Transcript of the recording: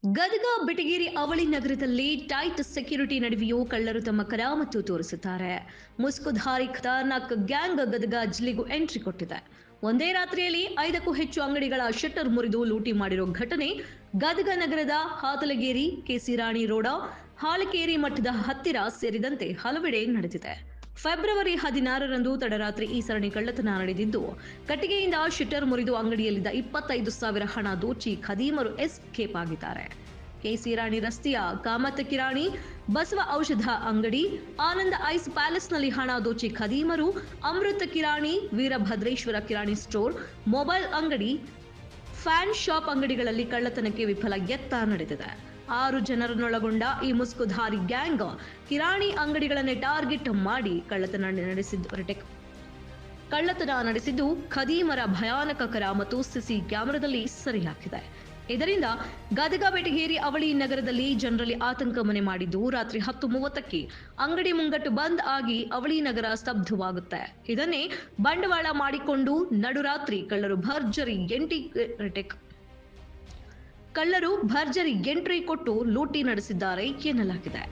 ಗದಗ ಬೆಟಗೇರಿ ಅವಳಿ ನಗರದಲ್ಲಿ tight security ನಡುವೆಯೂ ಕಳ್ಳರು ತಮ್ಮ ಕರಾಮತ್ತು ತೋರಿಸುತ್ತಾರೆ. ಮುಸ್ಕುಧಾರಿ ಖತರ್ನಾಕ್ ಗ್ಯಾಂಗ್ ಗದಗ ಜಿಲ್ಲೆಗೂ ಎಂಟ್ರಿ ಕೊಟ್ಟಿದೆ. ಒಂದೇ ರಾತ್ರಿಯಲ್ಲಿ 5ಕ್ಕೂ ಹೆಚ್ಚು ಅಂಗಡಿಗಳ ಶಟರ್ ಮುರಿದು ಲೂಟಿ ಮಾಡಿರೋ ಘಟನೆ ಗದಗ ನಗರದ ಹಾತಲಗೇರಿ, ಕೆಸಿ ರಾಣಿ ರೋಡ, ಹಾಲಕೇರಿ ಮಠದ ಹತ್ತಿರ ಸೇರಿದಂತೆ ಹಲವೆಡೆ ನಡೆದಿದೆ. ಫೆಬ್ರವರಿ 16ರಂದು ತಡರಾತ್ರಿ ಈ ಸರಣಿ ಕಳ್ಳತನ ನಡೆದಿದ್ದು, ಕಟ್ಟಿಗೆಯಿಂದ ಶಟರ್ ಮುರಿದು ಅಂಗಡಿಯಲ್ಲಿದ್ದ 25,000 ಹಣ ದೋಚಿ ಖದೀಮರು ಎಸ್ಕೇಪ್ ಆಗಿದ್ದಾರೆ. ಕೆಸಿ ರಾಣಿ ರಸ್ತೆಯ ಕಾಮತ್ ಕಿರಾಣಿ, ಬಸವ ಔಷಧ ಅಂಗಡಿ, ಆನಂದ ಐಸ್ ಪ್ಯಾಲೇಸ್ನಲ್ಲಿ ಹಣ ದೋಚಿ ಖದೀಮರು, ಅಮೃತ ಕಿರಾಣಿ, ವೀರಭದ್ರೇಶ್ವರ ಕಿರಾಣಿ ಸ್ಟೋರ್, ಮೊಬೈಲ್ ಅಂಗಡಿ, ಫ್ಯಾನ್ ಶಾಪ್ ಅಂಗಡಿಗಳಲ್ಲಿ ಕಳ್ಳತನಕ್ಕೆ ವಿಫಲ ಯತ್ನ ನಡೆದಿದೆ. 6 ಜನರನ್ನೊಳಗೊಂಡ ಈ ಮುಸ್ಕುಧಾರಿ ಗ್ಯಾಂಗ್ ಕಿರಾಣಿ ಅಂಗಡಿಗಳನ್ನೇ ಟಾರ್ಗೆಟ್ ಮಾಡಿ ಕಳ್ಳತನ ನಡೆಸಿದ್ದು ಖದೀಮರ ಭಯಾನಕ ಕರಾಮತ್ತು ಸಿಸಿ ಕ್ಯಾಮೆರಾದಲ್ಲಿ ಸೆರೆಯಾಗಿದೆ. ಇದರಿಂದ ಗದಗ ಬೆಟಗೇರಿ ಅವಳಿ ನಗರದಲ್ಲಿ ಜನರಲ್ಲಿ ಆತಂಕ ಮನೆ ಮಾಡಿದ್ದು, ರಾತ್ರಿ 10:30ಕ್ಕೆ ಅಂಗಡಿ ಮುಂಗಟ್ಟು ಬಂದ್ ಆಗಿ ಅವಳಿ ನಗರ ಸ್ತಬ್ಧವಾಗುತ್ತೆ. ಇದನ್ನೇ ಬಂಡವಾಳ ಮಾಡಿಕೊಂಡು ನಡುರಾತ್ರಿ ಕಳ್ಳರು ಭರ್ಜರಿ ಎಂಟ್ರಿ ಕೊಟ್ಟು ಲೂಟಿ ನಡೆಸಿದ್ದಾರೆ ಎನ್ನಲಾಗಿದೆ.